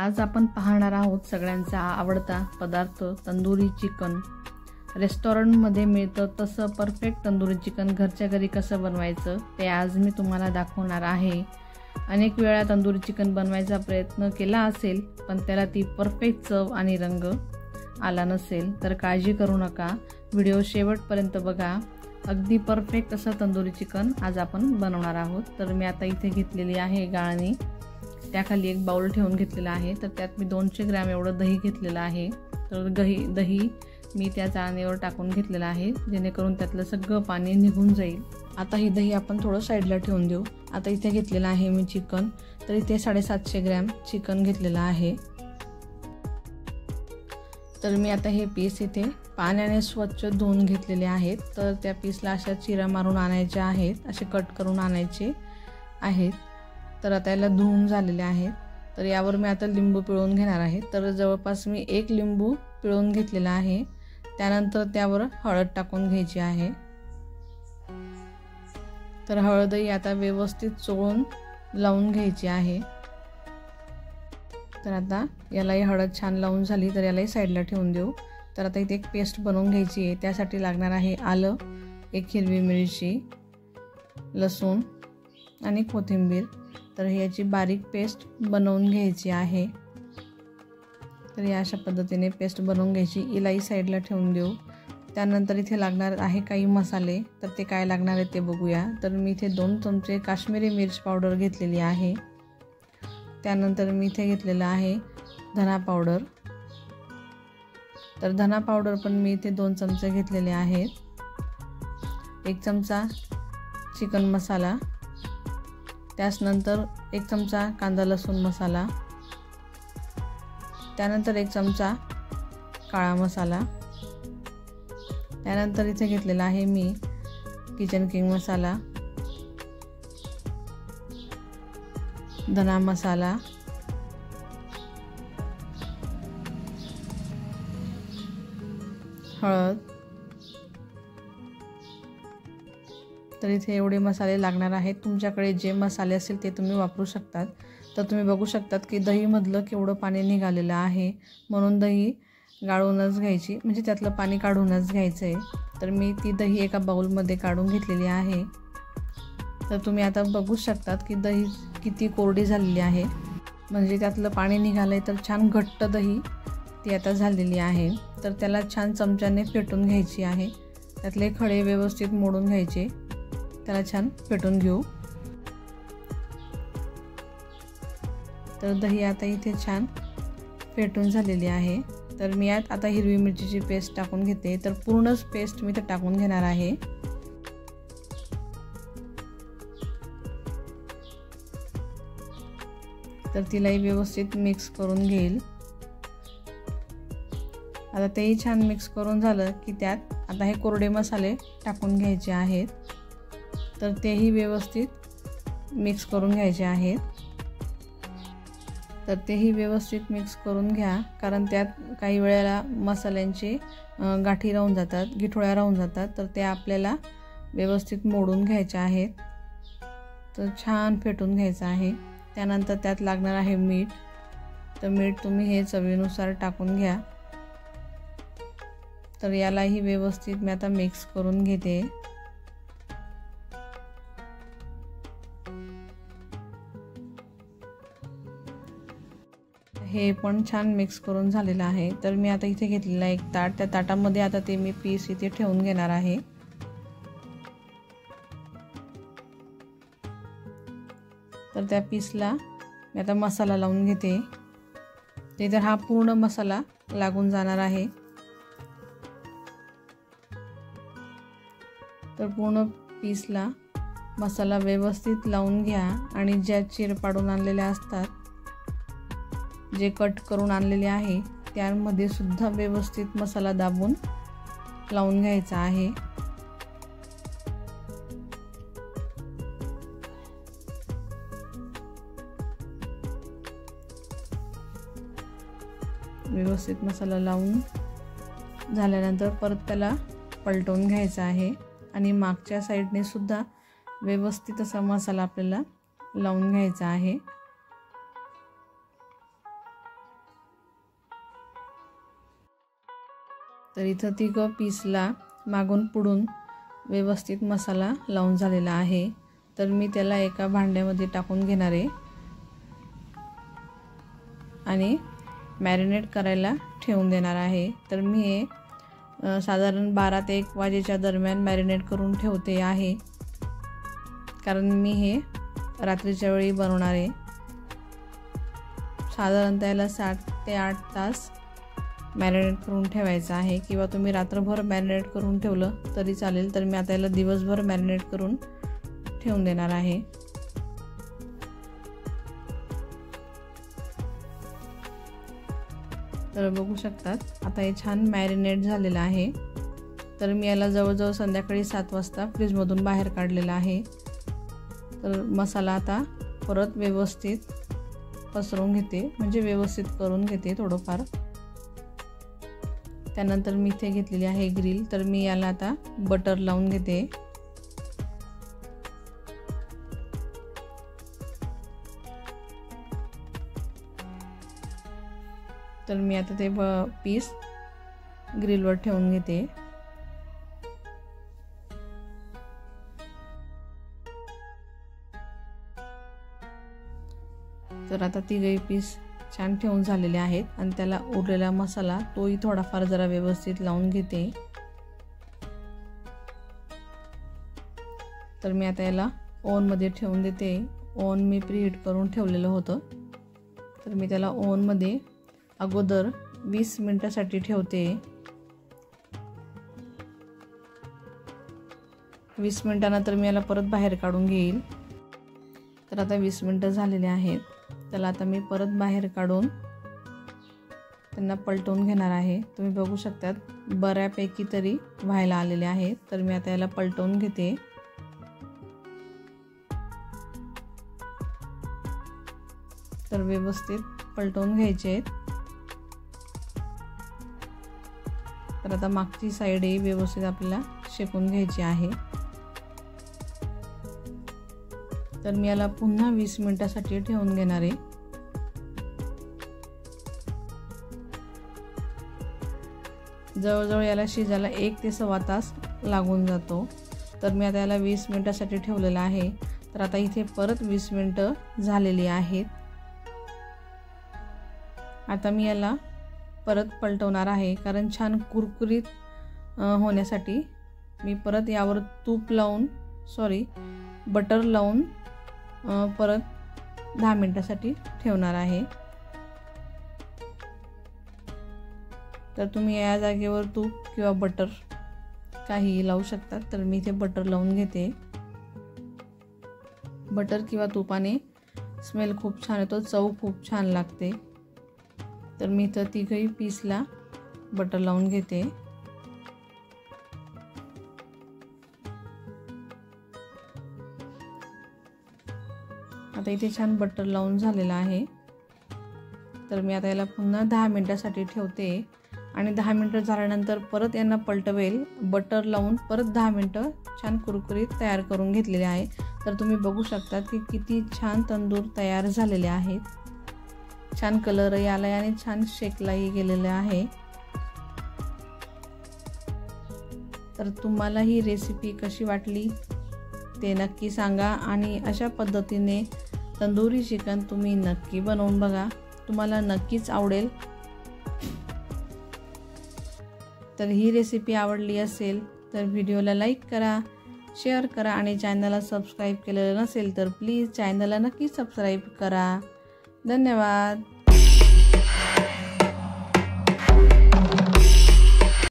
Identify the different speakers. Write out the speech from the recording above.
Speaker 1: आज आपण पाहणार आहोत सगळ्यांचा आवडता पदार्थ तंदुरी चिकन। रेस्टॉरंटमध्ये मिळतं तसं परफेक्ट तंदुरी चिकन घरच्या घरी कसं बनवायचं ते आज मी तुम्हाला दाखवणार आहे। अनेक वेळा तंदुरी चिकन बनवायचा प्रयत्न केला असेल पण त्याला ती परफेक्ट चव आणि रंग आला नसेल तर काळजी करू नका, व्हिडिओ शेवटपर्यंत बघा। अगदी परफेक्ट असं तंदुरी चिकन आज आपण बनवणार आहोत। तर मी आता इथे घेतलेली आहे गाळणी, त्याखाली एक बाउल ठेवून घेतलेला आहे। तर त्यात मी 200 ग्रॅम एवढं दही घेतलेलं आहे। तर दही मी त्या चाळणीवर टाकून घेतलेलं आहे जेणेकरून त्यातलं सगळं पाणी निघून जाईल। आता ही दही आपण थोडं साईडला ठेवून देऊ। आता इथे घेतलेलं आहे मी चिकन, तर इथे 750 ग्रॅम चिकन घेतलेलं आहे। तर मी आता हे पीस इथे पाण्याने स्वच्छ धुवून घेतलेले आहेत। तर त्या पीसला अशा चिरा मारून आणायचे आहेत, असे कट करून आणायचे आहेत। तर आता याला धुवून झालेले आहेत। तर यावर मी आता लिंबू पिळून घेणार आहे। तर जवळपास मी 1 लिंबू पिळून घेतलेला आहे। त्यानंतर त्यावर हळद टाकून घ्यायची आहे। तर हळदही आता व्यवस्थित चोळून लावून घ्यायची आहे। तर आता यालाही हळद छान लावून झाली तर यालाही साईडला ठेवून देऊ। तर आता इथे एक पेस्ट बनवून घ्यायची आहे। त्यासाठी लागणार आहे आलं, 1 हिरवी मिरची, लसूण आणि कोथिंबीर। तर याची बारीक पेस्ट बनवून घ्यायची आहे। तर या अशा पद्धतीने पेस्ट बनवून घ्यायची, इलाही साईडला ठेवून देऊ। त्यानंतर इथे लागणार आहे काही मसाले, तर ते काय लागणार आहे ते बघूया। तर मी इथे 2 चमचे काश्मीरी मिर्च पावडर घेतलेली आहे। त्यानंतर मी इथे घेतलेला आहे धना पावडर। तर धना पावडर पण मी इथे 2 चमचे घेतलेले आहेत। 1 चमचा चिकन मसाला, त्यानंतर 1 चमचा कांदा लसूण मसाला, त्यानंतर 1 चमचा काळा मसाला, त्यानंतर इथे घेतलेला आहे मी किचन किंग मसाला, धना मसाला, हळद। तर इथे एवढे मसाले लागणार आहेत। तुमच्याकडे जे मसाले असतील ते तुम्ही वापरू शकतात। तर तुम्ही बघू शकतात की दहीमधलं केवढं पाणी निघालेलं आहे, म्हणून दही गाळूनच घ्यायची, म्हणजे त्यातलं पाणी काढूनच घ्यायचं आहे। तर मी ती दही एका बाउलमध्ये काढून घेतलेली आहे। तर तुम्ही आता बघू शकतात की दही किती कोरडी झालेली आहे, म्हणजे त्यातलं पाणी निघालं आहे। तर छान घट्ट दही ती आता झालेली आहे। तर त्याला छान चमच्याने फेटून घ्यायची आहे, त्यातले खडे व्यवस्थित मोडून घ्यायचे। त्याला छान फेटून घेऊ। तर दही आता इथे छान फेटून झालेली आहे। तर मी यात आता हिरवी मिरचीची पेस्ट टाकून घेते। तर पूर्णच पेस्ट मी तर टाकून घेणार आहे। तर तिलाही व्यवस्थित मिक्स करून घेईल। आता तेही छान मिक्स करून झालं की त्यात आता हे कोरडे मसाले टाकून घ्यायचे आहेत। तर तेही व्यवस्थित मिक्स करून घ्यायचे आहेत। तर तेही व्यवस्थित मिक्स करून घ्या, कारण त्यात काही वेळेला मसाल्यांचे गाठी राहून जातात, गिठोळ्या राहून जातात। तर ते आपल्याला व्यवस्थित मोडून घ्यायचे आहेत। तर छान फेटून घ्यायचं आहे। त्यानंतर त्यात लागणार आहे मीठ। तर मीठ तुम्ही हे चवीनुसार टाकून घ्या। तर यालाही व्यवस्थित मी आता मिक्स करून घेते। हे पण छान मिक्स करून झालेलं आहे। तर मी आता इथे घेतलेला एक ताट, त्या ताटामध्ये आता ते मी पीस इथे ठेवून घेणार आहे। तर त्या पीसला मी आता मसाला लावून घेते। ते तर हा पूर्ण मसाला लागून जाणार आहे। तर पूर्ण पीसला मसाला व्यवस्थित लावून घ्या आणि ज्या चीर पाडून आणलेल्या असतात, जे कट करून आणलेले आहे, त्यामध्ये सुद्धा व्यवस्थित मसाला दाबून लावून घ्यायचा आहे। व्यवस्थित मसाला लावून झाल्यानंतर परत त्याला पलटवून घ्यायचा आहे आणि मागच्या साईडने सुद्धा व्यवस्थित असा मसाला आपल्याला लावून घ्यायचा आहे। तर इथं तिघं पीसला मागून पुढून व्यवस्थित मसाला लावून झालेला आहे। तर मी त्याला एका भांड्यामध्ये टाकून घेणार आहे आणि मॅरिनेट करायला ठेवून देणार आहे। तर मी हे साधारण 12 ते 1 वाजेच्या दरम्यान मॅरिनेट करून ठेवते आहे, कारण मी हे रात्रीच्या वेळी बनवणार आहे। साधारण त्याला 7 ते 8 तास मॅरिनेट करून ठेवायचं आहे, किंवा तुम्ही रात्रभर मॅरिनेट करून ठेवलं तरी चालेल। तर मी आता याला दिवसभर मॅरिनेट करून ठेवून देणार आहे। तर बघू शकतात आता हे छान मॅरिनेट झालेलं आहे। तर मी याला जवळजवळ संध्याकाळी 7 वाजता फ्रीजमधून बाहेर काढलेला आहे। तर मसाला आता परत व्यवस्थित पसरवून घेते, म्हणजे व्यवस्थित करून घेते थोडंफार। त्यानंतर मी इथे घेतलेली आहे ग्रिल। तर मी याला आता बटर लावून घेते। तर मी आता ते पीस ग्रिलवर ठेवून घेते। तर आता तिघही पीस छान ठेवून झालेले आहेत आणि त्याला उरलेला मसाला तोही थोडाफार जरा व्यवस्थित लावून घेते। तर मी आता याला ओव्हनमध्ये ठेवून देते। ओव्हन मी प्रीहीट करून ठेवलेलं होतं। तर मी त्याला ओव्हनमध्ये अगोदर 20 मिनिटासाठी ठेवते। 20 मिनिटानंतर मी याला परत बाहेर काढून घेईल। तर आता 20 मिनिटं झालेले आहेत। त्याला आता मी परत बाहेर काढून त्यांना पलटवून घेणार आहे। तुम्ही बघू शकतात बऱ्यापैकी तरी व्हायला आलेले आहेत। तर मी आता याला पलटवून घेते। तर व्यवस्थित पलटवून घ्यायचे आहेत। तर आता मागची साईडही व्यवस्थित आपल्याला शेकून घ्यायची आहे। तर मी याला पुन्हा 20 मिनिटासाठी ठेवून घेणार आहे। जवळजवळ याला शिजायला 1 ते सव्वा तास लागून जातो। तर मी आता याला 20 मिनिटासाठी ठेवलेलं आहे। तर आता इथे परत 20 मिनिटं झालेली आहेत। आता मी याला परत पलटवणार आहे, कारण छान कुरकुरीत होण्यासाठी मी परत यावर बटर लावून परत 10 मिनिटासाठी ठेवणार आहे। तर तुम्ही या जागेवर तूप किंवा बटर काहीही लावू शकता। तर मी इथे बटर लावून घेते। बटर किंवा तुपाने स्मेल खूप छान येतो, चव खूप छान लागते। तर मी इथं तिघही पीसला बटर लावून घेते। आता इथे छान बटर लावून झालेला आहे। तर मी आता याला पुन्हा 10 मिनिटासाठी ठेवते आणि 10 मिनिटं झाल्यानंतर परत यांना पलटवेल। बटर लावून परत 10 मिनिटं छान कुरकुरीत तयार करून घेतलेले आहे। तर तुम्ही बघू शकता की किती छान तंदूर तयार झालेले आहेत। छान कलरही आलाय आणि छान शेकलाही गेलेला आहे। तर तुम्हाला ही रेसिपी कशी वाटली ते नक्की सांगा आणि अशा पद्धतीने तंदुरी चिकन तुम्ही नक्की बनवून बघा, तुम्हाला नक्कीच आवडेल। तर ही रेसिपी आवडली असेल तर व्हिडिओला लाईक करा, शेअर करा आणि चॅनलला सबस्क्राईब केलेलं नसेल तर प्लीज चॅनलला नक्की सबस्क्राईब करा। धन्यवाद।